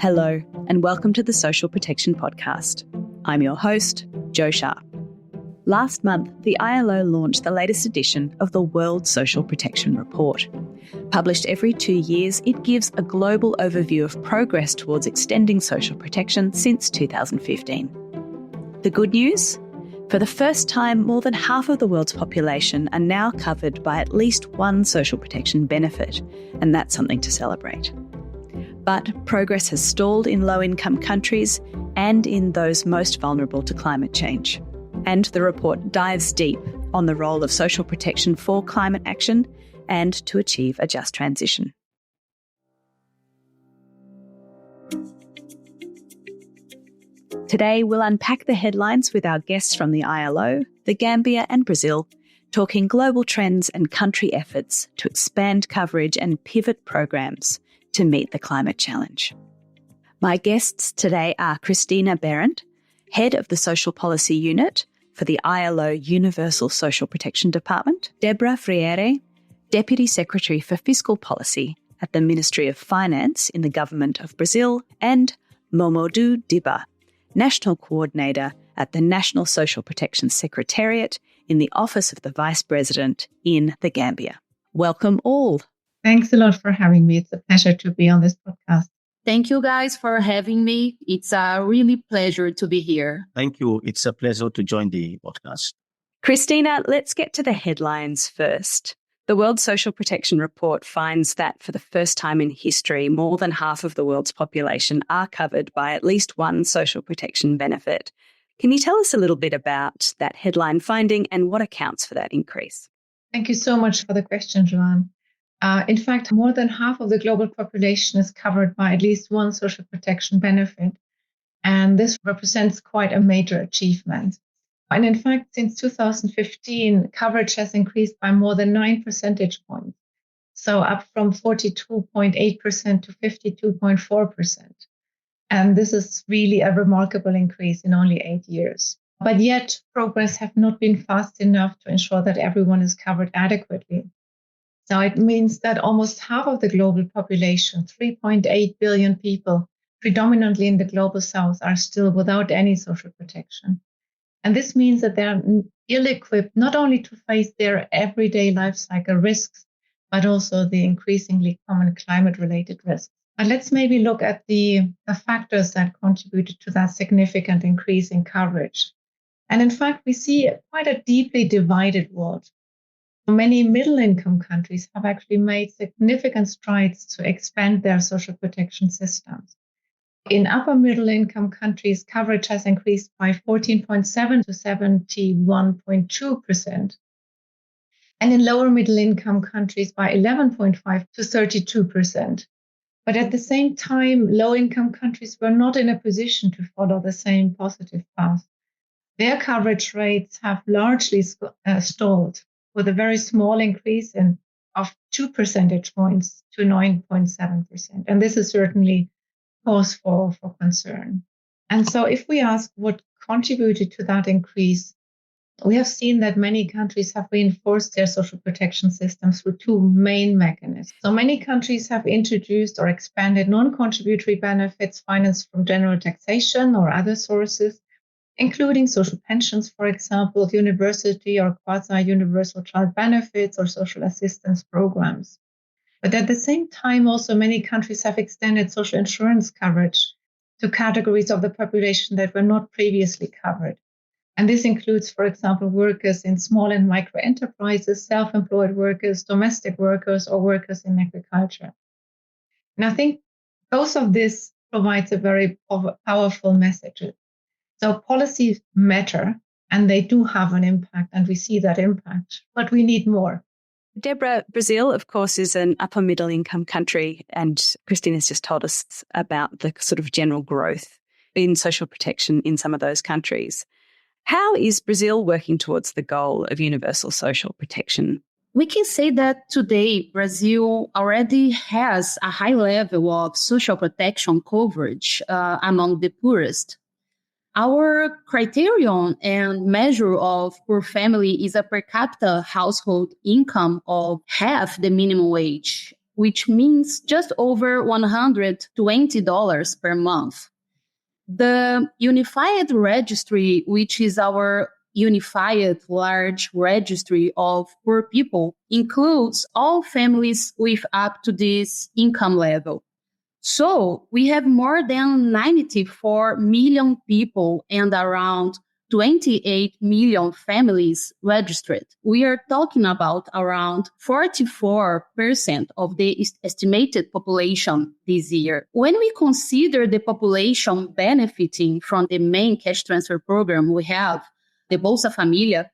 Hello, and welcome to the Social Protection Podcast. I'm your host, Jo Sharp. Last month, the ILO launched the latest edition of the World Social Protection Report. Published every 2 years, it gives a global overview of progress towards extending social protection since 2015. The good news? For the first time, more than half of the world's population are now covered by at least one social protection benefit, and that's something to celebrate. But progress has stalled in low-income countries and in those most vulnerable to climate change. And the report dives deep on the role of social protection for climate action and to achieve a just transition. Today, we'll unpack the headlines with our guests from the ILO, the Gambia and Brazil, talking global trends and country efforts to expand coverage and pivot programs to meet the climate challenge. My guests today are Christina Behrendt, Head of the Social Policy Unit for the ILO Universal Social Protection Department, Debra Freire, Deputy Secretary for Fiscal Policy at the Ministry of Finance in the Government of Brazil, and Momodou Dibba, National Coordinator at the National Social Protection Secretariat in the Office of the Vice President in the Gambia. Welcome all. Thanks a lot for having me. It's a pleasure to be on this podcast. Thank you guys for having me. It's a really pleasure to be here. Thank you. It's a pleasure to join the podcast. Christina, let's get to the headlines first. The World Social Protection Report finds that for the first time in history, more than half of the world's population are covered by at least one social protection benefit. Can you tell us a little bit about that headline finding and what accounts for that increase? Thank you so much for the question, Joanne. In fact, more than half of the global population is covered by at least one social protection benefit, and this represents quite a major achievement. And in fact, since 2015, coverage has increased by more than 9 percentage points, so up from 42.8% to 52.4%. And this is really a remarkable increase in only 8 years. But yet, progress has not been fast enough to ensure that everyone is covered adequately. So it means that almost half of the global population, 3.8 billion people, predominantly in the global south, are still without any social protection. And this means that they're ill-equipped not only to face their everyday life cycle risks, but also the increasingly common climate-related risks. And let's maybe look at the factors that contributed to that significant increase in coverage. And in fact, we see quite a deeply divided world. Many middle-income countries have actually made significant strides to expand their social protection systems. In upper middle-income countries, coverage has increased by 14.7% to 71.2%, and in lower middle-income countries by 11.5% to 32%. But at the same time, low-income countries were not in a position to follow the same positive path. Their coverage rates have largely stalled, with a very small increase of 2 percentage points to 9.7%. And this is certainly cause for concern. And so if we ask what contributed to that increase, we have seen that many countries have reinforced their social protection systems through two main mechanisms. So many countries have introduced or expanded non-contributory benefits financed from general taxation or other sources, including social pensions, for example, university or quasi-universal child benefits or social assistance programs. But at the same time, also many countries have extended social insurance coverage to categories of the population that were not previously covered. And this includes, for example, workers in small and micro enterprises, self-employed workers, domestic workers, or workers in agriculture. And I think both of this provides a very powerful message. So policies matter, and they do have an impact, and we see that impact, but we need more. Debra, Brazil, of course, is an upper middle income country, and Christina's just told us about the sort of general growth in social protection in some of those countries. How is Brazil working towards the goal of universal social protection? We can say that today Brazil already has a high level of social protection coverage among the poorest. Our criterion and measure of poor family is a per capita household income of half the minimum wage. which means just over $120 per month. The Unified Registry, which is our unified large registry of poor people, includes all families with up to this income level. So we have more than 94 million people and around 28 million families registered. We are talking about around 44% of the estimated population this year. When we consider the population benefiting from the main cash transfer program we have, the Bolsa Familia,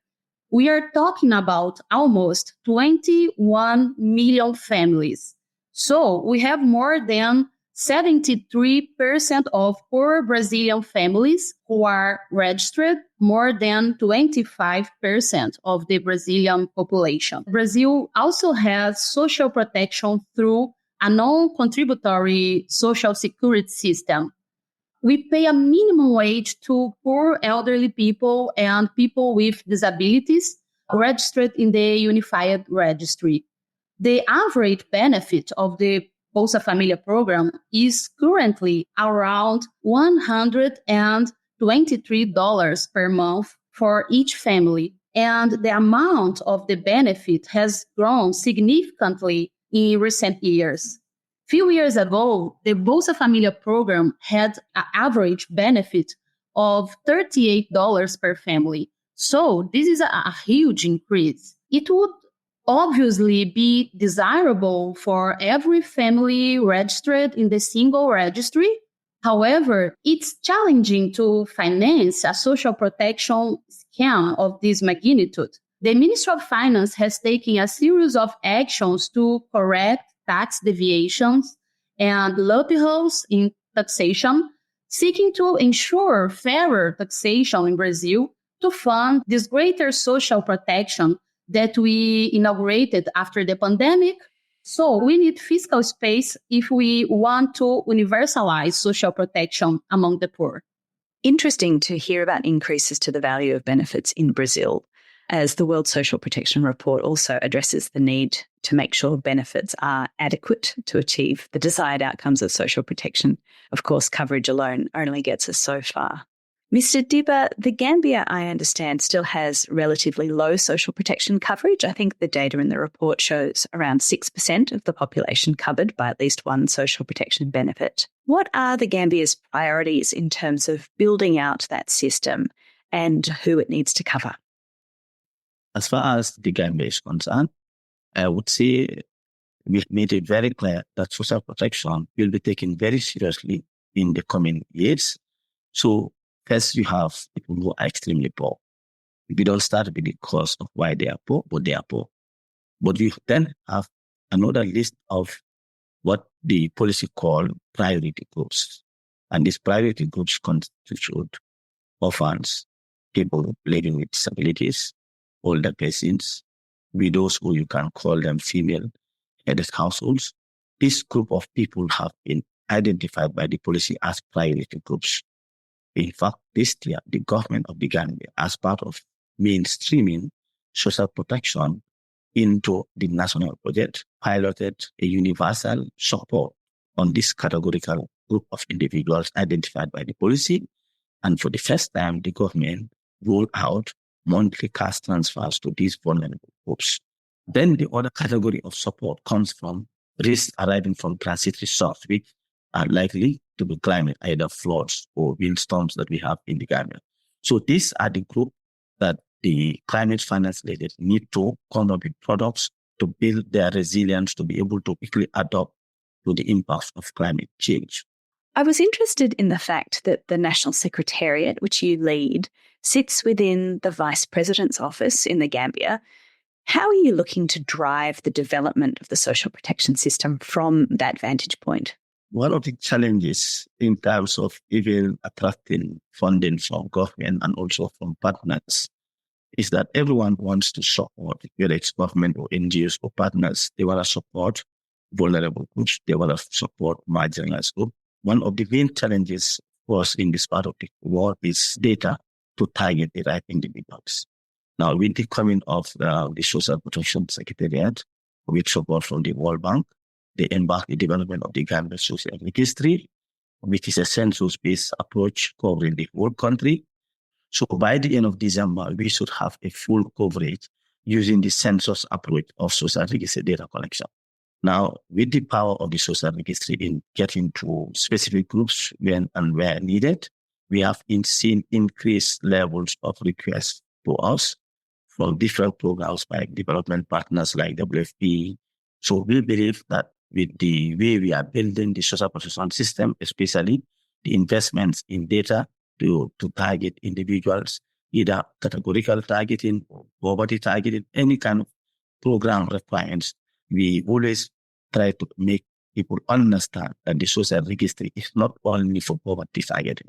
we are talking about almost 21 million families. So we have more than 73% of poor Brazilian families who are registered, more than 25% of the Brazilian population. Brazil also has social protection through a non-contributory social security system. We pay a minimum wage to poor elderly people and people with disabilities registered in the Unified Registry. The average benefit of the Bolsa Familia program is currently around $123 per month for each family, and the amount of the benefit has grown significantly in recent years. Few years ago, the Bolsa Familia program had an average benefit of $38 per family. So this is a huge increase. It would obviously be desirable for every family registered in the single registry. However, it's challenging to finance a social protection scheme of this magnitude. The Ministry of Finance has taken a series of actions to correct tax deviations and loopholes in taxation, seeking to ensure fairer taxation in Brazil to fund this greater social protection that we inaugurated after the pandemic. So we need fiscal space if we want to universalize social protection among the poor. Interesting to hear about increases to the value of benefits in Brazil, as the World Social Protection Report also addresses the need to make sure benefits are adequate to achieve the desired outcomes of social protection. Of course, coverage alone only gets us so far. Mr. Dibba, the Gambia, I understand, still has relatively low social protection coverage. I think the data in the report shows around 6% of the population covered by at least one social protection benefit. What are the Gambia's priorities in terms of building out that system and who it needs to cover? As far as the Gambia is concerned, I would say we made it very clear that social protection will be taken very seriously in the coming years. So first, you have people who are extremely poor. We don't start with the cause of why they are poor, but they are poor. But we then have another list of what the policy called priority groups. And these priority groups constitute orphans, people living with disabilities, older persons, widows, who you can call them female-headed households. This group of people have been identified by the policy as priority groups. In fact, this year, the government of the Gambia, as part of mainstreaming social protection into the national budget, piloted a universal support on this categorical group of individuals identified by the policy. And for the first time, the government rolled out monthly cash transfers to these vulnerable groups. Then the other category of support comes from risks arising from transitory shocks, which are likely to be climate, either floods or windstorms that we have in the Gambia. So these are the group that the climate finance leaders need to come up with products to build their resilience, to be able to quickly adapt to the impacts of climate change. I was interested in the fact that the National Secretariat, which you lead, sits within the Vice President's office in the Gambia. How are you looking to drive the development of the social protection system from that vantage point? One of the challenges in terms of even attracting funding from government and also from partners is that everyone wants to support, whether it's government or NGOs or partners. They want to support vulnerable groups. They want to support marginalized groups. One of the main challenges for us in this part of the world is data to target the right individuals. Now, with the coming of the Social Protection Secretariat, with support from the World Bank, they embarked the development of the Gambia social registry, which is a census-based approach covering the whole country. So by the end of December, we should have a full coverage using the census approach of social registry data collection. Now, with the power of the social registry in getting to specific groups when and where needed, we have seen increased levels of requests to us from different programs by development partners like WFP. So we believe that with the way we are building the social protection system, especially the investments in data to target individuals, either categorical targeting or poverty targeting, any kind of program requirements, we always try to make people understand that the social registry is not only for poverty targeting.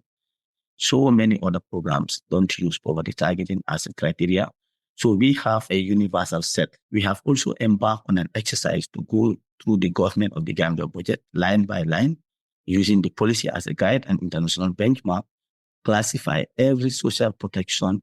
So many other programs don't use poverty targeting as a criteria. So we have a universal set. We have also embarked on an exercise to go through the government of the Gambia budget line by line, using the policy as a guide and international benchmark, classify every social protection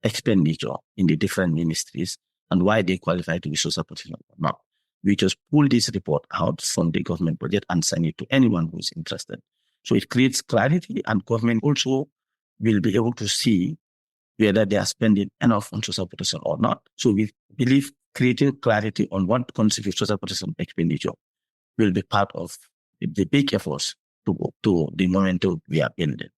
expenditure in the different ministries and why they qualify to be social protection or not. We just pull this report out from the government budget and send it to anyone who's interested. So it creates clarity, and government also will be able to see whether they are spending enough on social protection or not. So we believe creating clarity on what constitutes social protection expenditure will be part of the big efforts to the momentum we are building.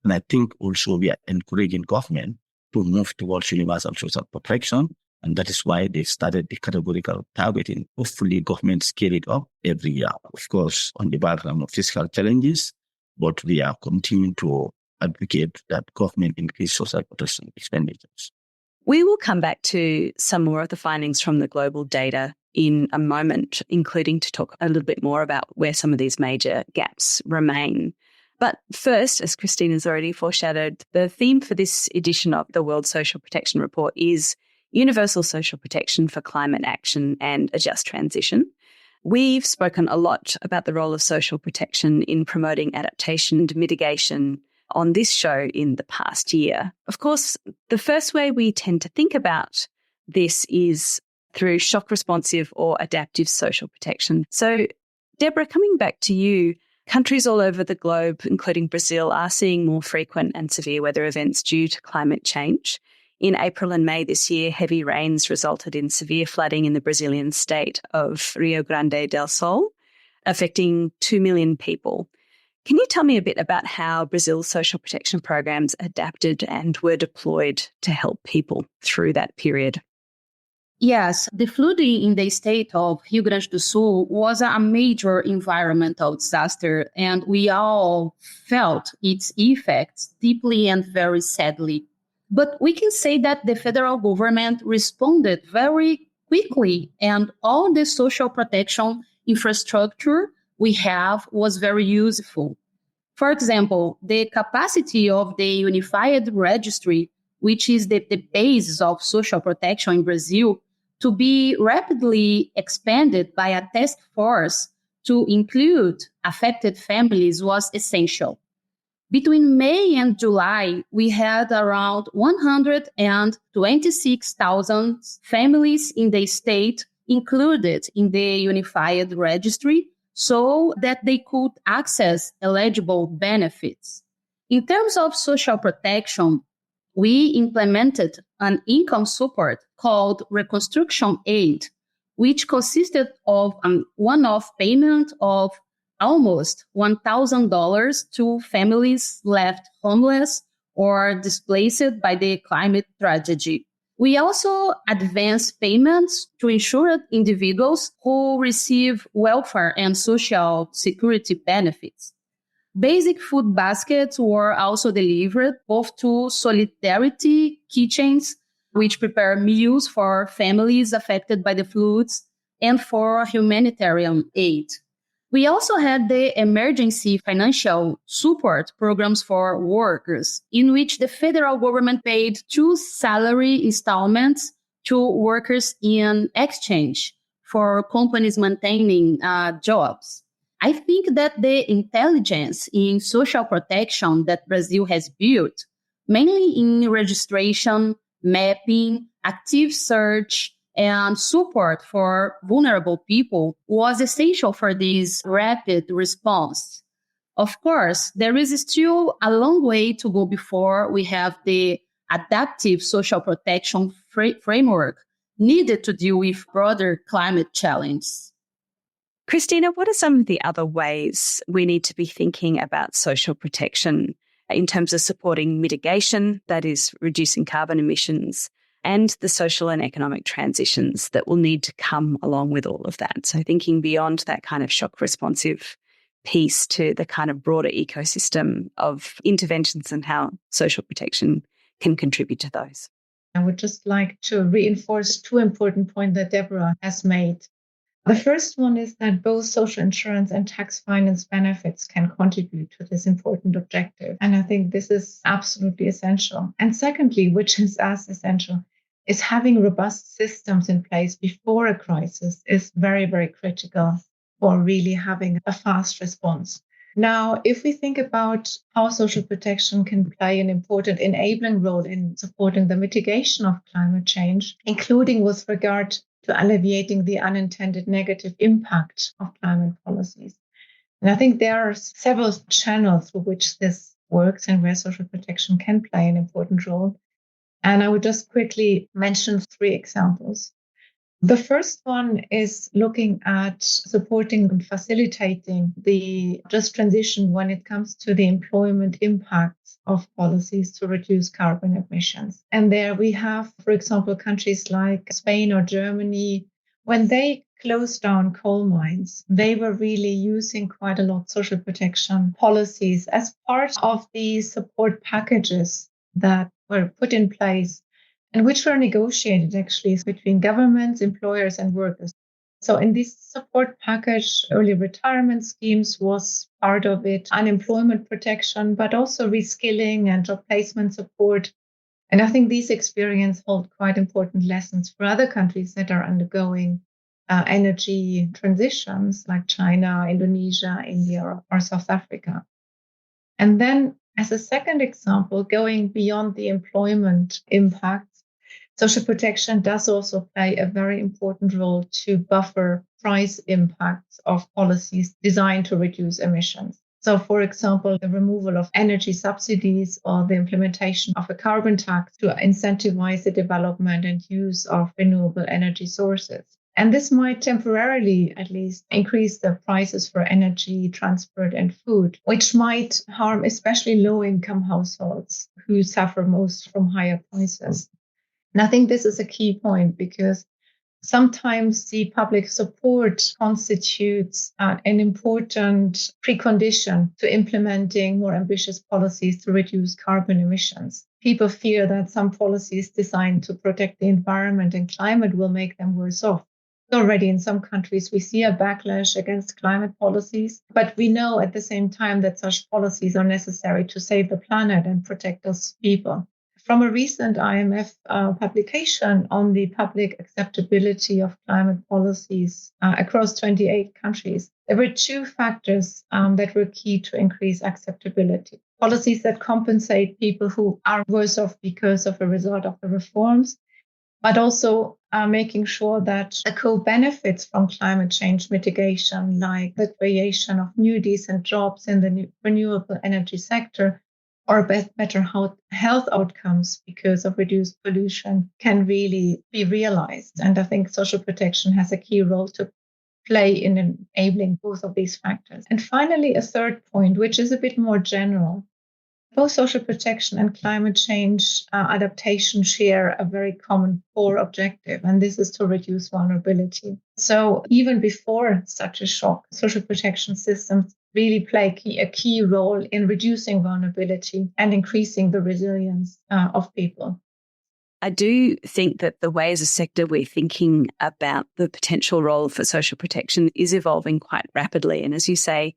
And I think also we are encouraging government to move towards universal social protection. And that is why they've started the categorical targeting. Hopefully government scale it up every year, of course, on the background of fiscal challenges, but we are continuing to advocate that government increase social protection expenditures. We will come back to some more of the findings from the global data in a moment, including to talk a little bit more about where some of these major gaps remain. But first, as Christina's already foreshadowed, the theme for this edition of the World Social Protection Report is Universal Social Protection for Climate Action and a Just Transition. We've spoken a lot about the role of social protection in promoting adaptation and mitigation on this show in the past year. Of course, the first way we tend to think about this is through shock responsive or adaptive social protection. So, Deborah, coming back to you, countries all over the globe, including Brazil, are seeing more frequent and severe weather events due to climate change. In April and May this year, heavy rains resulted in severe flooding in the Brazilian state of Rio Grande do Sul, affecting 2 million people. Can you tell me a bit about how Brazil's social protection programs adapted and were deployed to help people through that period? Yes, the flooding in the state of Rio Grande do Sul was a major environmental disaster, and we all felt its effects deeply and very sadly. But we can say that the federal government responded very quickly, and all the social protection infrastructure we have was very useful. For example, the capacity of the Unified Registry, which is the basis of social protection in Brazil, to be rapidly expanded by a task force to include affected families was essential. Between May and July, we had around 126,000 families in the state included in the Unified Registry so that they could access eligible benefits. In terms of social protection, we implemented an income support called Reconstruction Aid, which consisted of a one-off payment of almost $1,000 to families left homeless or displaced by the climate tragedy. We also advanced payments to insured individuals who receive welfare and social security benefits. Basic food baskets were also delivered both to Solidarity kitchens, which prepare meals for families affected by the floods, and for humanitarian aid. We also had the emergency financial support programs for workers, in which the federal government paid 2 salary installments to workers in exchange for companies maintaining jobs. I think that the intelligence in social protection that Brazil has built, mainly in registration, mapping, active search, and support for vulnerable people was essential for this rapid response. Of course, there is still a long way to go before we have the adaptive social protection framework needed to deal with broader climate challenges. Christina, what are some of the other ways we need to be thinking about social protection in terms of supporting mitigation, that is, reducing carbon emissions, and the social and economic transitions that will need to come along with all of that? So thinking beyond that kind of shock responsive piece to the kind of broader ecosystem of interventions and how social protection can contribute to those. I would just like to reinforce two important points that Deborah has made. The first one is that both social insurance and tax finance benefits can contribute to this important objective. And I think this is absolutely essential. And secondly, which is as essential, is having robust systems in place before a crisis is very, very critical for really having a fast response. Now, if we think about how social protection can play an important enabling role in supporting the mitigation of climate change, including with regard to alleviating the unintended negative impact of climate policies. And I think there are several channels through which this works and where social protection can play an important role. And I would just quickly mention 3 examples. The first one is looking at supporting and facilitating the just transition when it comes to the employment impacts of policies to reduce carbon emissions. And there we have, for example, countries like Spain or Germany. When they closed down coal mines, they were really using quite a lot of social protection policies as part of the support packages that were put in place and which were negotiated actually between governments, employers, and workers. So in this support package, early retirement schemes was part of it, unemployment protection, but also reskilling and job placement support. And I think these experiences hold quite important lessons for other countries that are undergoing energy transitions like China, Indonesia, India, or South Africa. And then as a second example, going beyond the employment impact, social protection does also play a very important role to buffer price impacts of policies designed to reduce emissions. So, for example, the removal of energy subsidies or the implementation of a carbon tax to incentivize the development and use of renewable energy sources. And this might temporarily, at least, increase the prices for energy, transport, and food, which might harm especially low-income households who suffer most from higher prices. And I think this is a key point because sometimes the public support constitutes an important precondition to implementing more ambitious policies to reduce carbon emissions. People fear that some policies designed to protect the environment and climate will make them worse off. Already in some countries, we see a backlash against climate policies, but we know at the same time that such policies are necessary to save the planet and protect us people. From a recent IMF publication on the public acceptability of climate policies across 28 countries, there were 2 factors that were key to increase acceptability. Policies that compensate people who are worse off because of a result of the reforms, but also making sure that the co-benefits from climate change mitigation, like the creation of new decent jobs in the renewable energy sector, or better health outcomes because of reduced pollution, can really be realized. And I think social protection has a key role to play in enabling both of these factors. And finally, a third point, which is a bit more general. Both social protection and climate change adaptation share a very common core objective, and this is to reduce vulnerability. So even before such a shock, social protection systems really play a key role in reducing vulnerability and increasing the resilience of people. I do think that the way as a sector we're thinking about the potential role for social protection is evolving quite rapidly. And as you say,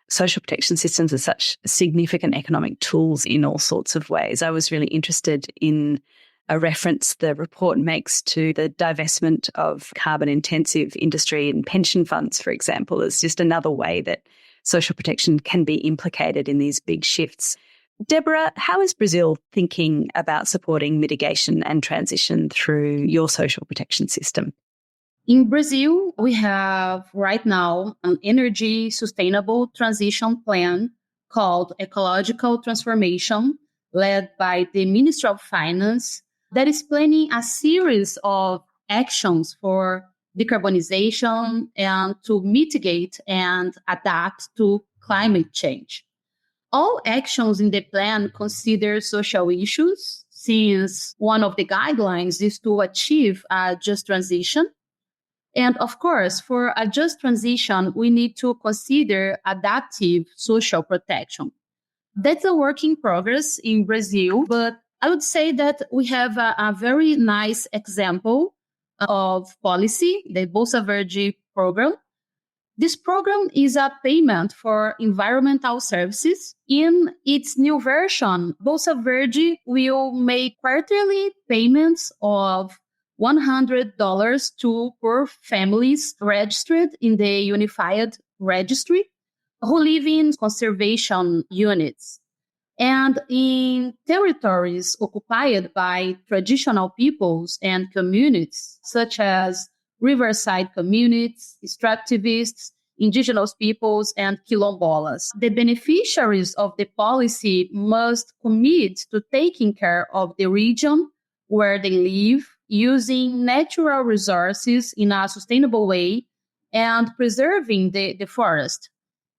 social protection systems are such significant economic tools in all sorts of ways. I was really interested in a reference the report makes to the divestment of carbon-intensive industry and pension funds, for example, as just another way that social protection can be implicated in these big shifts. Deborah, how is Brazil thinking about supporting mitigation and transition through your social protection system? In Brazil, we have right now an energy sustainable transition plan called Ecological Transformation, led by the Ministry of Finance, that is planning a series of actions for decarbonization and to mitigate and adapt to climate change. All actions in the plan consider social issues, since one of the guidelines is to achieve a just transition. And of course, for a just transition, we need to consider adaptive social protection. That's a work in progress in Brazil, but I would say that we have a very nice example of policy, the Bolsa Verde program. This program is a payment for environmental services. In its new version, Bolsa Verde will make quarterly payments of $100 to poor families registered in the Unified Registry who live in conservation units. And in territories occupied by traditional peoples and communities, such as riverside communities, extractivists, indigenous peoples, and quilombolas. The beneficiaries of the policy must commit to taking care of the region where they live, using natural resources in a sustainable way, and preserving the forest,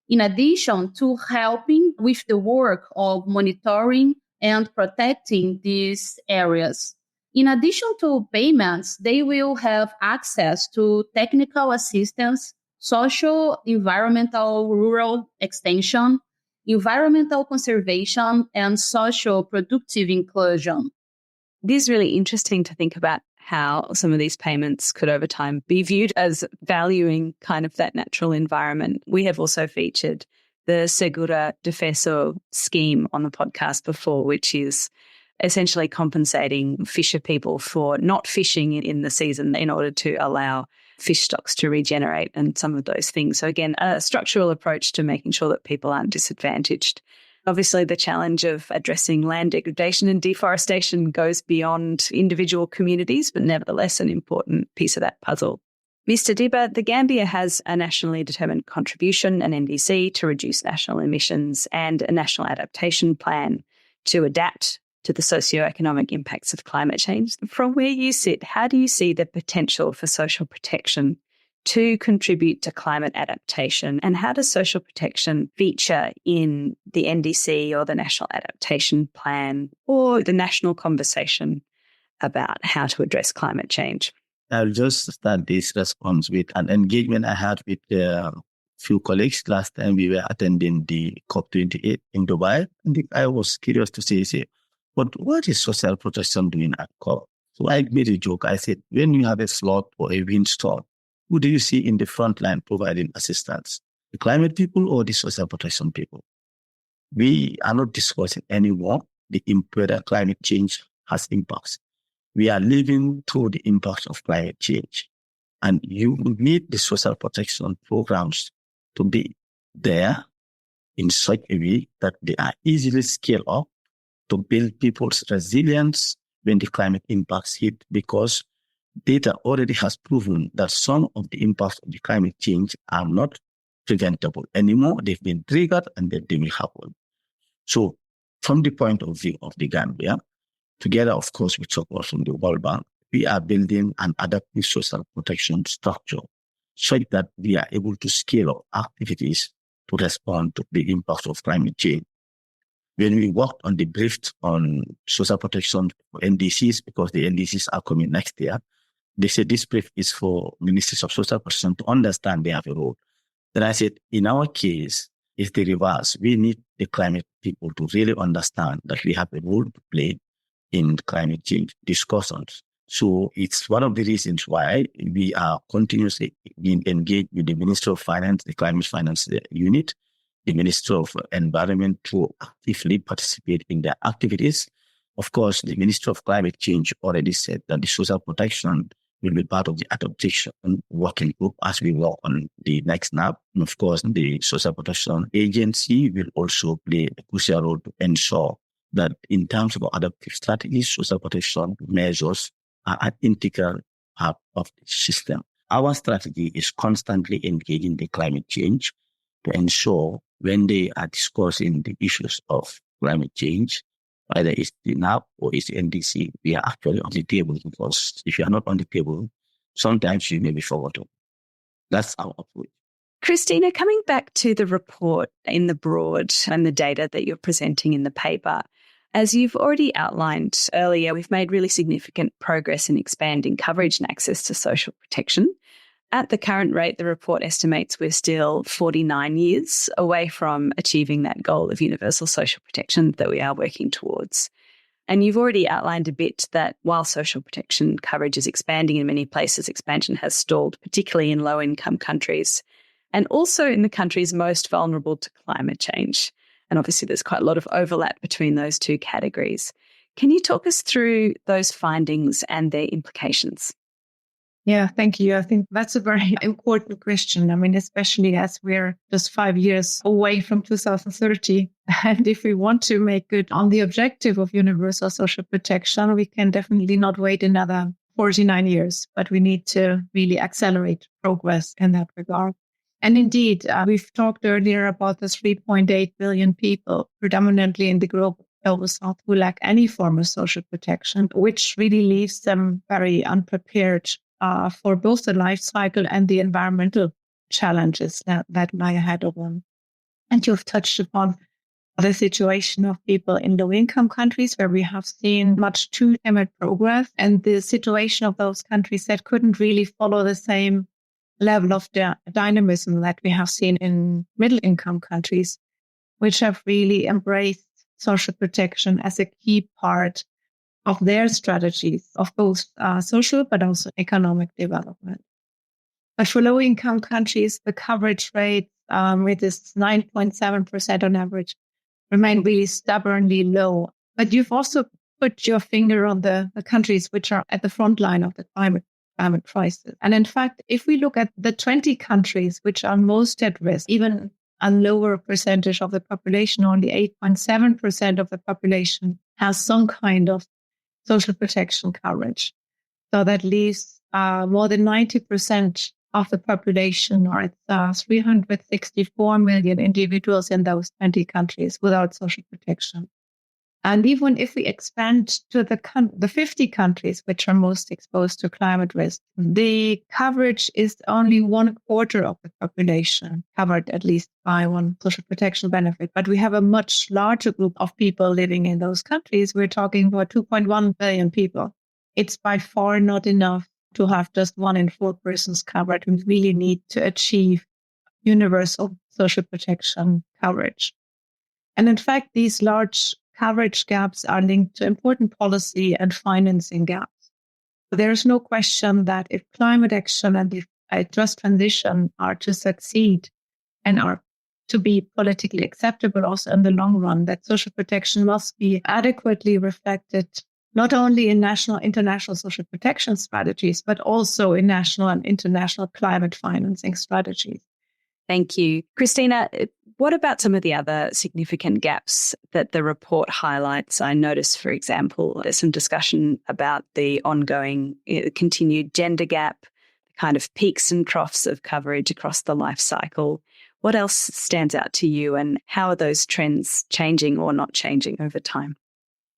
in addition to helping with the work of monitoring and protecting these areas. In addition to payments, they will have access to technical assistance, social, environmental, rural extension, environmental conservation, and social productive inclusion. It is really interesting to think about how some of these payments could over time be viewed as valuing kind of that natural environment. We have also featured the Segura Defeso scheme on the podcast before, which is essentially compensating fisher people for not fishing in the season in order to allow fish stocks to regenerate and some of those things. So again, a structural approach to making sure that people aren't disadvantaged. Obviously, the challenge of addressing land degradation and deforestation goes beyond individual communities, but nevertheless an important piece of that puzzle. Mr. Dibba, the Gambia has a nationally determined contribution, an NDC, to reduce national emissions and a national adaptation plan to adapt to the socioeconomic impacts of climate change. From where you sit, how do you see the potential for social protection to contribute to climate adaptation? And how does social protection feature in the NDC or the National Adaptation Plan or the national conversation about how to address climate change? I'll just start this response with an engagement I had with a few colleagues last time we were attending the COP28 in Dubai. And I was curious to say, but what is social protection doing at COP? So I made a joke. I said, when you have a flood or a windstorm, who do you see in the front line providing assistance? The climate people or the social protection people? We are not discussing anymore the impact that climate change has impacts. We are living through the impact of climate change. And you need the social protection programs to be there in such a way that they are easily scaled up to build people's resilience when the climate impacts hit, because data already has proven that some of the impacts of the climate change are not preventable anymore. They've been triggered and they will happen. So from the point of view of the Gambia, together, of course, with support from the World Bank, we are building an adaptive social protection structure so that we are able to scale up activities to respond to the impact of climate change. When we worked on the brief on social protection for NDCs, because the NDCs are coming next year, they said this brief is for ministries of social protection to understand they have a role. Then I said, in our case, it's the reverse. We need the climate people to really understand that we have a role to play in climate change discussions. So it's one of the reasons why we are continuously being engaged with the Ministry of Finance, the Climate Finance Unit, the Ministry of Environment to actively participate in their activities. Of course, the Ministry of Climate Change already said that the social protection will be part of the adaptation working group as we work on the next NAP. And of course, the Social Protection Agency will also play a crucial role to ensure that in terms of adaptive strategies, social protection measures are an integral part of the system. Our strategy is constantly engaging the climate change to ensure when they are discussing the issues of climate change, either it's the NAP or it's the NDC, we are actually on the table, because if you are not on the table, sometimes you may be forgotten. That's our approach. Christina, coming back to the report in the broad and the data that you're presenting in the paper, as you've already outlined earlier, we've made really significant progress in expanding coverage and access to social protection. At the current rate, the report estimates we're still 49 years away from achieving that goal of universal social protection that we are working towards. And you've already outlined a bit that while social protection coverage is expanding in many places, expansion has stalled, particularly in low-income countries and also in the countries most vulnerable to climate change. And obviously, there's quite a lot of overlap between those two categories. Can you talk us through those findings and their implications? Yeah, thank you. I think that's a very important question. I mean, especially as we're just 5 years away from 2030. And if we want to make good on the objective of universal social protection, we can definitely not wait another 49 years, but we need to really accelerate progress in that regard. And indeed, we've talked earlier about the 3.8 billion people, predominantly in the global South, who lack any form of social protection, which really leaves them very unprepared for both the life cycle and the environmental challenges that lie ahead of them. And you've touched upon the situation of people in low-income countries, where we have seen much too timid progress, and the situation of those countries that couldn't really follow the same level of dynamism that we have seen in middle-income countries, which have really embraced social protection as a key part of their strategies of both social but also economic development. But for low-income countries, the coverage rate with this 9.7% on average remain really stubbornly low. But you've also put your finger on the countries which are at the front line of the climate crisis. And in fact, if we look at the 20 countries which are most at risk, even a lower percentage of the population, only 8.7% of the population has some kind of social protection coverage. So that leaves more than 90% of the population, or it's 364 million individuals in those 20 countries without social protection. And even if we expand to the 50 countries which are most exposed to climate risk, the coverage is only 1/4 of the population covered at least by one social protection benefit. But we have a much larger group of people living in those countries. We're talking about 2.1 billion people. It's by far not enough to have just 1 in 4 persons covered. We really need to achieve universal social protection coverage. And in fact, these large coverage gaps are linked to important policy and financing gaps. So there is no question that if climate action and the just transition are to succeed and are to be politically acceptable also in the long run, that social protection must be adequately reflected not only in national, international social protection strategies, but also in national and international climate financing strategies. Thank you. Christina, what about some of the other significant gaps that the report highlights? I noticed, for example, there's some discussion about the ongoing continued gender gap, the kind of peaks and troughs of coverage across the life cycle. What else stands out to you, and how are those trends changing or not changing over time?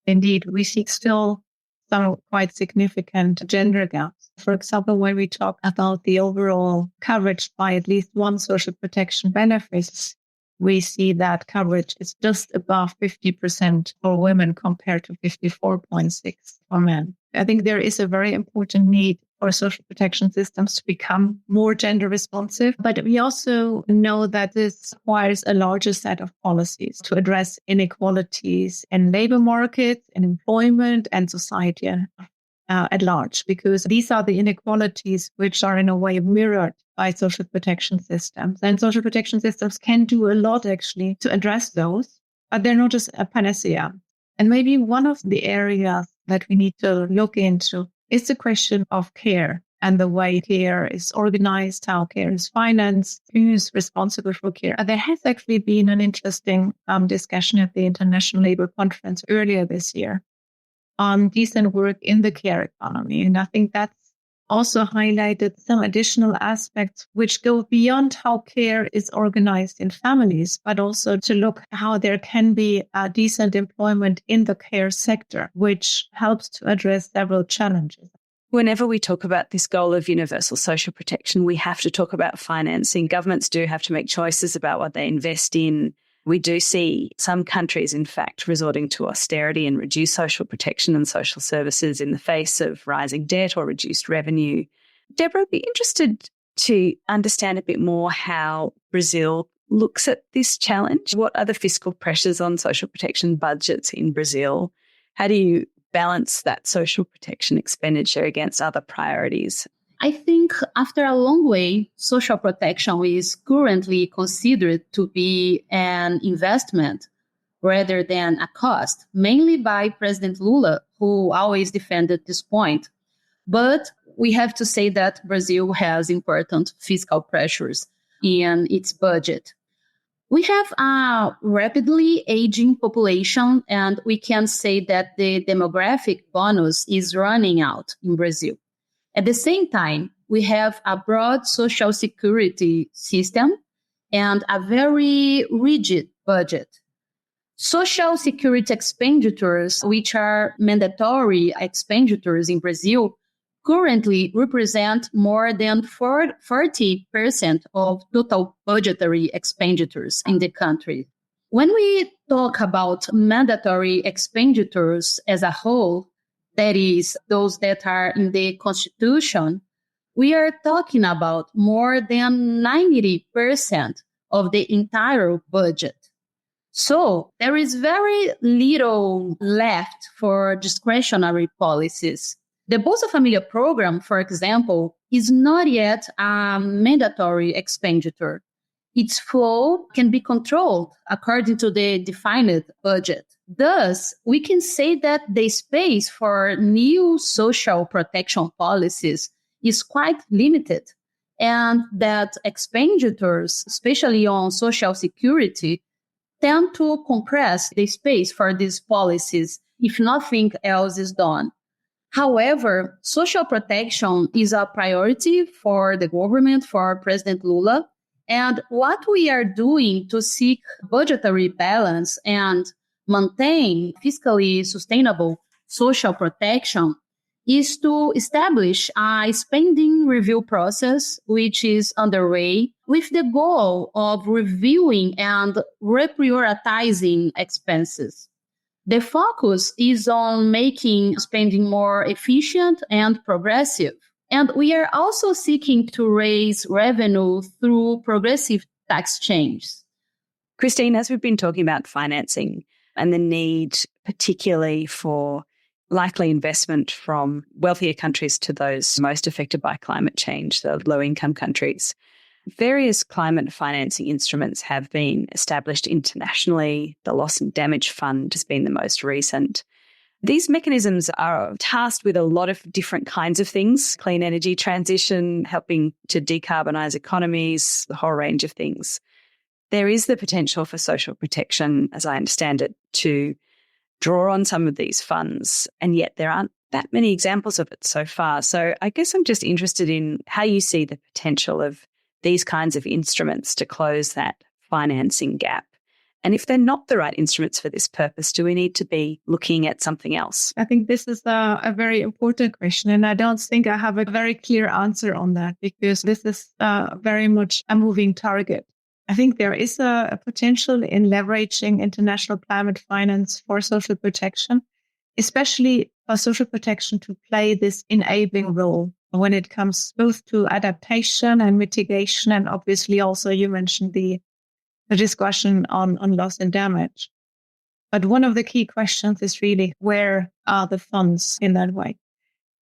Indeed, we see still some quite significant gender gaps. For example, when we talk about the overall coverage by at least one social protection benefits, we see that coverage is just above 50% for women compared to 54.6% for men. I think there is a very important need for social protection systems to become more gender responsive. But we also know that this requires a larger set of policies to address inequalities in labor markets, in employment, and society at large, because these are the inequalities which are in a way mirrored by social protection systems. And social protection systems can do a lot actually to address those, but they're not just a panacea. And maybe one of the areas that we need to look into is the question of care. and the way care is organized, how care is financed, who's responsible for care. And there has actually been an interesting discussion at the International Labour Conference earlier this year on decent work in the care economy. And I think that's also highlighted some additional aspects which go beyond how care is organized in families, but also to look how there can be a decent employment in the care sector, which helps to address several challenges. Whenever we talk about this goal of universal social protection, we have to talk about financing. Governments do have to make choices about what they invest in. We do see some countries, in fact, resorting to austerity and reduce social protection and social services in the face of rising debt or reduced revenue. Deborah, I'd be interested to understand a bit more how Brazil looks at this challenge. What are the fiscal pressures on social protection budgets in Brazil? How do you balance that social protection expenditure against other priorities? I think after a long way, social protection is currently considered to be an investment rather than a cost, mainly by President Lula, who always defended this point. But we have to say that Brazil has important fiscal pressures in its budget. We have a rapidly aging population, and we can say that the demographic bonus is running out in Brazil. At the same time, we have a broad social security system and a very rigid budget. Social security expenditures, which are mandatory expenditures in Brazil, currently represent more than 40% of total budgetary expenditures in the country. When we talk about mandatory expenditures as a whole, that is, those that are in the Constitution, we are talking about more than 90% of the entire budget. So there is very little left for discretionary policies. The Bolsa Família program, for example, is not yet a mandatory expenditure. Its flow can be controlled according to the defined budget. Thus, we can say that the space for new social protection policies is quite limited, and that expenditures, especially on social security, tend to compress the space for these policies if nothing else is done. However, social protection is a priority for the government, for President Lula. And what we are doing to seek budgetary balance and maintain fiscally sustainable social protection is to establish a spending review process, which is underway, with the goal of reviewing and reprioritizing expenses. The focus is on making spending more efficient and progressive. And we are also seeking to raise revenue through progressive tax changes. Christine, as we've been talking about financing and the need particularly for likely investment from wealthier countries to those most affected by climate change, the low-income countries, various climate financing instruments have been established internationally. The Loss and Damage Fund has been the most recent. These mechanisms are tasked with a lot of different kinds of things: clean energy transition, helping to decarbonise economies, the whole range of things. There is the potential for social protection, as I understand it, to draw on some of these funds, and yet there aren't that many examples of it so far. So I guess I'm just interested in how you see the potential of these kinds of instruments to close that financing gap. And if they're not the right instruments for this purpose, do we need to be looking at something else? I think this is a very important question, and I don't think I have a very clear answer on that, because this is very much a moving target. I think there is a potential in leveraging international climate finance for social protection, especially for social protection to play this enabling role when it comes both to adaptation and mitigation. And obviously also you mentioned the discussion on loss and damage. But one of the key questions is really, where are the funds in that way?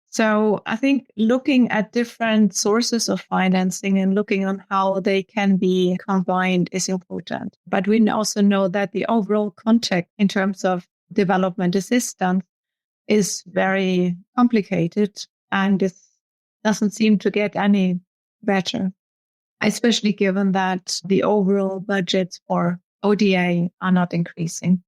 So I think looking at different sources of financing and looking on how they can be combined is important. But we also know that the overall context in terms of development assistance is very complicated and is doesn't seem to get any better, especially given that the overall budgets for ODA are not increasing.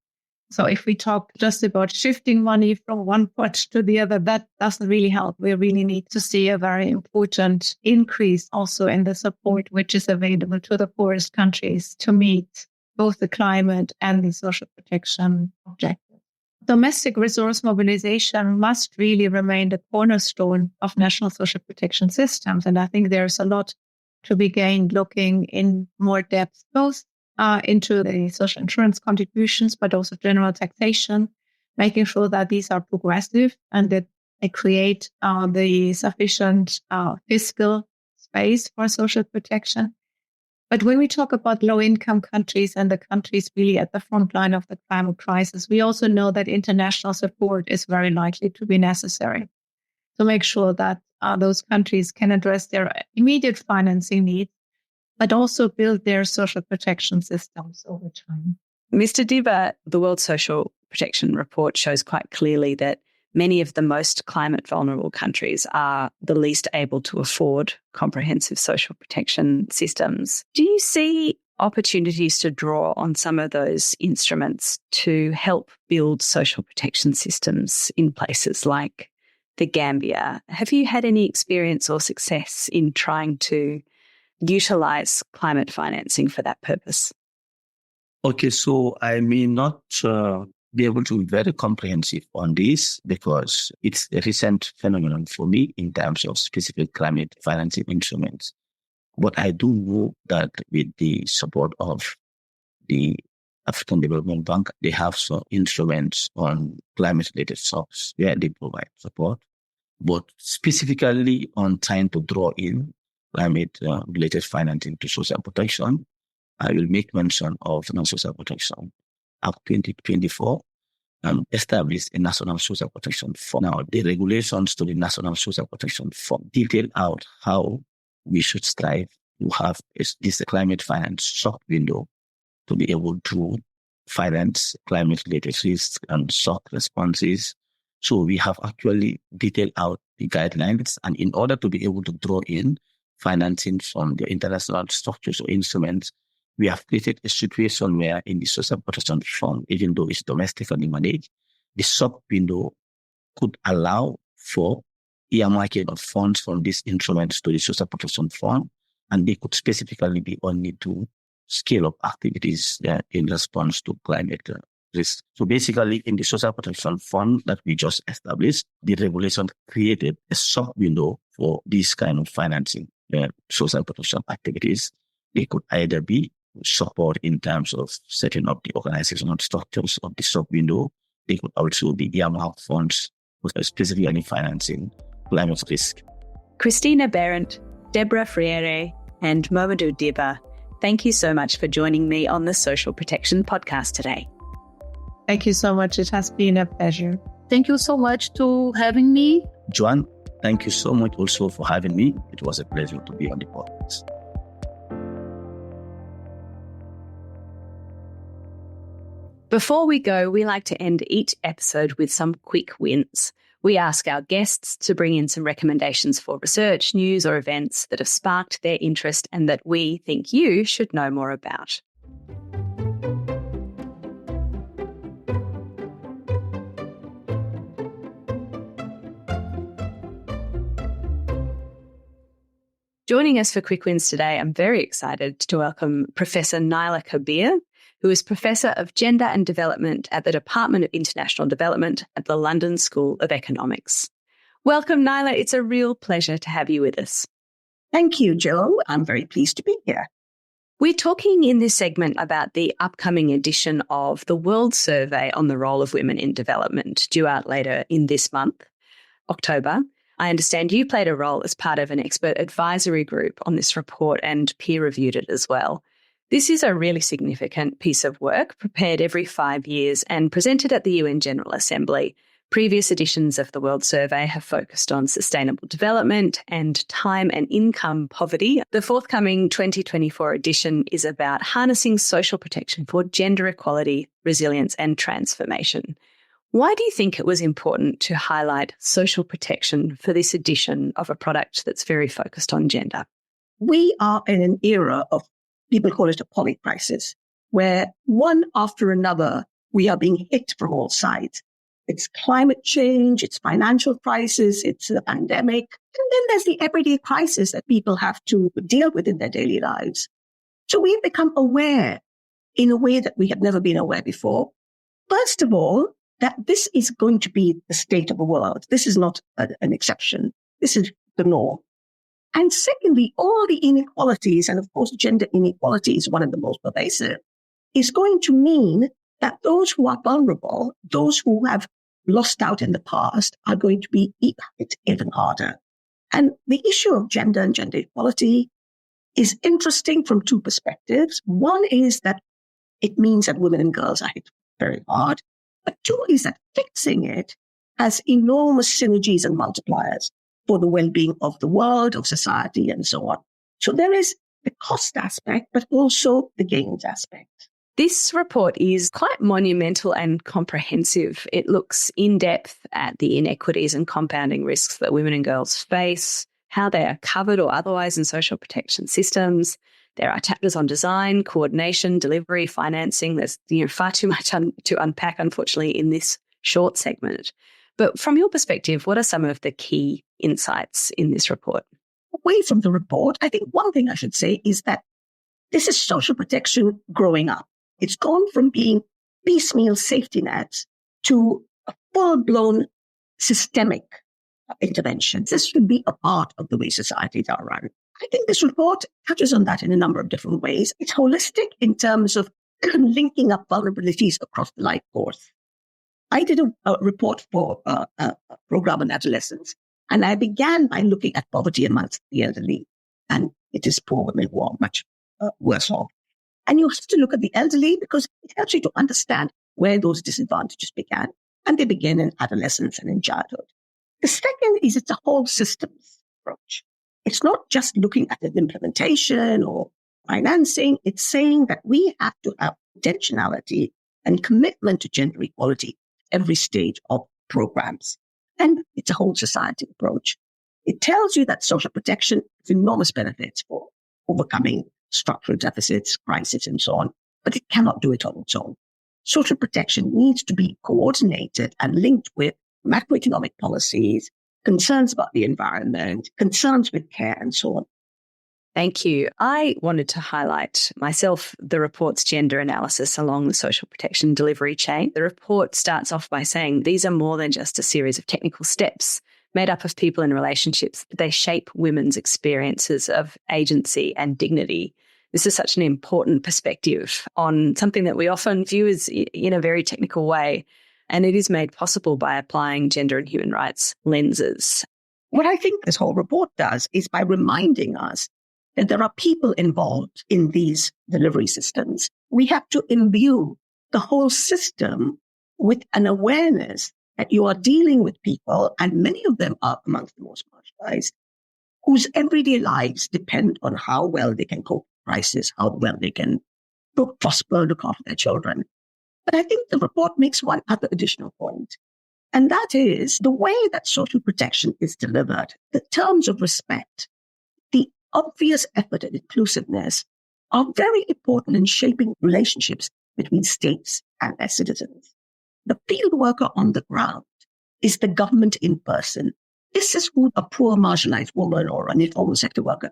So if we talk just about shifting money from one pot to the other, that doesn't really help. We really need to see a very important increase also in the support which is available to the poorest countries to meet both the climate and the social protection objectives. Domestic resource mobilization must really remain the cornerstone of national social protection systems. And I think there's a lot to be gained looking in more depth, both into the social insurance contributions, but also general taxation, making sure that these are progressive and that they create the sufficient fiscal space for social protection. But when we talk about low-income countries and the countries really at the front line of the climate crisis, we also know that international support is very likely to be necessary to make sure that those countries can address their immediate financing needs, but also build their social protection systems over time. Mr. Dibba, the World Social Protection Report shows quite clearly that many of the most climate vulnerable countries are the least able to afford comprehensive social protection systems. Do you see opportunities to draw on some of those instruments to help build social protection systems in places like the Gambia? Have you had any experience or success in trying to utilize climate financing for that purpose? Okay, so I may not be able to be very comprehensive on this because it's a recent phenomenon for me in terms of specific climate financing instruments. But I do know that with the support of the African Development Bank, they have some instruments on climate-related stocks where they provide support. But specifically on trying to draw in climate-related financing to social protection, I will make mention of non-social protection. Act 2024 established a National Social Protection Fund. Now, the regulations to the National Social Protection Fund detail out how we should strive to have this climate finance shock window to be able to finance climate-related risks and shock responses. So we have actually detailed out the guidelines, and in order to be able to draw in financing from the international structures or instruments, we have created a situation where in the Social Protection Fund, even though it's domestically managed, the sub-window could allow for earmarking of funds from these instruments to the Social Protection Fund, and they could specifically be only to scale up activities in response to climate risk. So basically, in the Social Protection Fund that we just established, the regulation created a sub-window for this kind of financing social protection activities. They could either be support in terms of setting up the organizational structures of the sub-window. They could also be earmarked funds for specifically financing climate risk. Christina Behrendt, Deborah Freire, and Momodou Dibba, thank you so much for joining me on the Social Protection Podcast today. Thank you so much. It has been a pleasure. Thank you so much for having me. Joan, thank you so much also for having me. It was a pleasure to be on the podcast. Before we go, we like to end each episode with some quick wins. We ask our guests to bring in some recommendations for research, news, or events that have sparked their interest and that we think you should know more about. Joining us for Quick Wins today, I'm very excited to welcome Professor Naila Kabir, who is Professor of Gender and Development at the Department of International Development at the London School of Economics. Welcome, Naila. It's a real pleasure to have you with us. Thank you, Jo. I'm very pleased to be here. We're talking in this segment about the upcoming edition of the World Survey on the Role of Women in Development, due out later in this month, October. I understand you played a role as part of an expert advisory group on this report and peer-reviewed it as well. This is a really significant piece of work prepared every 5 years and presented at the UN General Assembly. Previous editions of the World Survey have focused on sustainable development and time and income poverty. The forthcoming 2024 edition is about harnessing social protection for gender equality, resilience and transformation. Why do you think it was important to highlight social protection for this edition of a product that's very focused on gender? We are in an era of, people call it a polycrisis, where one after another, we are being hit from all sides. It's climate change, it's financial crisis, it's the pandemic, and then there's the everyday crisis that people have to deal with in their daily lives. So we've become aware in a way that we have never been aware before. First of all, that this is going to be the state of the world. This is not an exception. This is the norm. And secondly, all the inequalities, and of course, gender inequality is one of the most pervasive, is going to mean that those who are vulnerable, those who have lost out in the past, are going to be hit even harder. And the issue of gender and gender equality is interesting from two perspectives. One is that it means that women and girls are hit very hard. But two is that fixing it has enormous synergies and multipliers for the well-being of the world, of society, and so on. So there is the cost aspect, but also the gains aspect. This report is quite monumental and comprehensive. It looks in depth at the inequities and compounding risks that women and girls face, how they are covered or otherwise in social protection systems. There are chapters on design, coordination, delivery, financing. There's far too much to unpack, unfortunately, in this short segment. But from your perspective, what are some of the key insights in this report? Away from the report, I think one thing I should say is that this is social protection growing up. It's gone from being piecemeal safety nets to a full-blown systemic intervention. This should be a part of the way societies are run. I think this report touches on that in a number of different ways. It's holistic in terms of linking up vulnerabilities across the life course. I did a report for a program on adolescence, and I began by looking at poverty amongst the elderly, and it is poor women who are much worse off. And you have to look at the elderly because it helps you to understand where those disadvantages began, and they begin in adolescence and in childhood. The second is it's a whole systems approach. It's not just looking at the implementation or financing. It's saying that we have to have intentionality and commitment to gender equality every stage of programs. And it's a whole society approach. It tells you that social protection has enormous benefits for overcoming structural deficits, crisis, and so on, but it cannot do it on its own. Social protection needs to be coordinated and linked with macroeconomic policies, concerns about the environment, concerns with care, and so on. Thank you. I wanted to highlight myself the report's gender analysis along the social protection delivery chain. The report starts off by saying these are more than just a series of technical steps made up of people and relationships. They shape women's experiences of agency and dignity. This is such an important perspective on something that we often view as in a very technical way, and it is made possible by applying gender and human rights lenses. What I think this whole report does is by reminding us that there are people involved in these delivery systems. We have to imbue the whole system with an awareness that you are dealing with people, and many of them are amongst the most marginalized, whose everyday lives depend on how well they can cope with crisis, how well they can prosper, look after their children. But I think the report makes one other additional point, and that is the way that social protection is delivered, the terms of respect, the obvious effort at inclusiveness are very important in shaping relationships between states and their citizens. The field worker on the ground is the government in person. This is who a poor marginalized woman or an informal sector worker.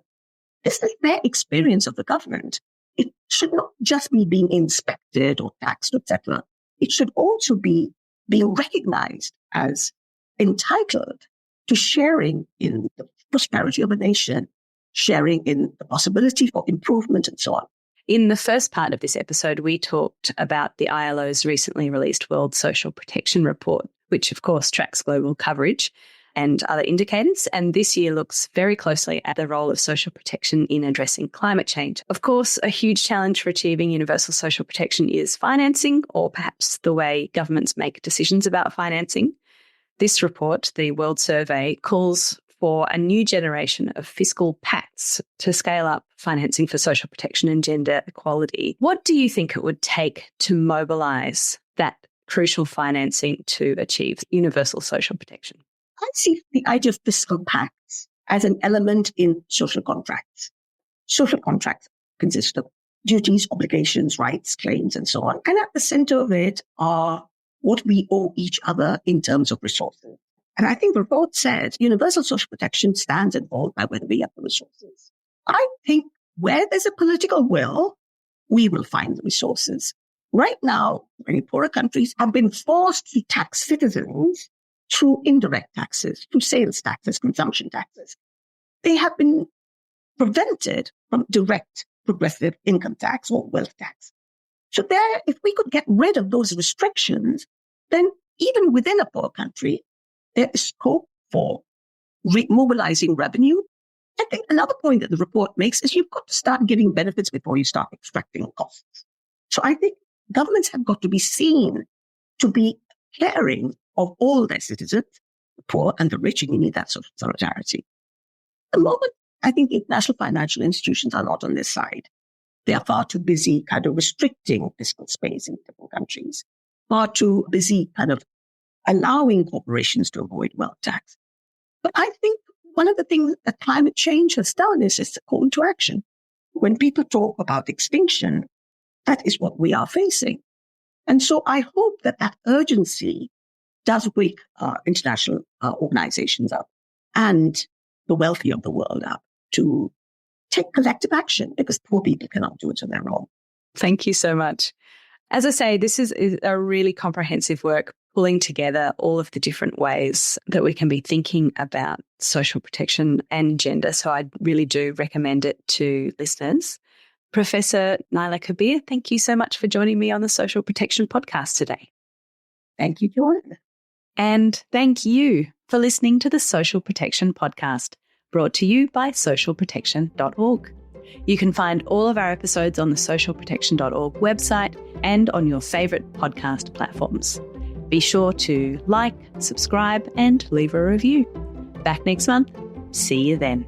This is their experience of the government. It should not just be being inspected or taxed, etc. It should also be being recognized as entitled to sharing in the prosperity of a nation, sharing in the possibility for improvement and so on. In the first part of this episode, we talked about the ILO's recently released World Social Protection Report, which of course tracks global coverage and other indicators, and this year looks very closely at the role of social protection in addressing climate change. Of course, a huge challenge for achieving universal social protection is financing, or perhaps the way governments make decisions about financing. This report, the World Survey, calls for a new generation of fiscal pacts to scale up financing for social protection and gender equality. What do you think it would take to mobilise that crucial financing to achieve universal social protection? I see the idea of fiscal pacts as an element in social contracts. Social contracts consist of duties, obligations, rights, claims, and so on. And at the center of it are what we owe each other in terms of resources. And I think the report said universal social protection stands and falls by whether we have the resources. I think where there's a political will, we will find the resources. Right now, many poorer countries have been forced to tax citizens through indirect taxes, through sales taxes, consumption taxes. They have been prevented from direct progressive income tax or wealth tax. So there, if we could get rid of those restrictions, then even within a poor country, there is scope for mobilizing revenue. I think another point that the report makes is you've got to start giving benefits before you start extracting costs. So I think governments have got to be seen to be caring of all their citizens, the poor and the rich, and you need that sort of solidarity. At the moment, I think international financial institutions are not on this side. They are far too busy kind of restricting fiscal space in different countries, far too busy kind of allowing corporations to avoid wealth tax. But I think one of the things that climate change has done is it's a call to action. When people talk about extinction, that is what we are facing. And so I hope that that urgency does wake international organizations up and the wealthy of the world up to take collective action, because poor people cannot do it on their own. Thank you so much. As I say, this is a really comprehensive work, pulling together all of the different ways that we can be thinking about social protection and gender. So I really do recommend it to listeners. Professor Naila Kabeer, thank you so much for joining me on the Social Protection Podcast today. Thank you, Joanna. And thank you for listening to the Social Protection Podcast, brought to you by socialprotection.org. You can find all of our episodes on the socialprotection.org website and on your favourite podcast platforms. Be sure to like, subscribe, and leave a review. Back next month. See you then.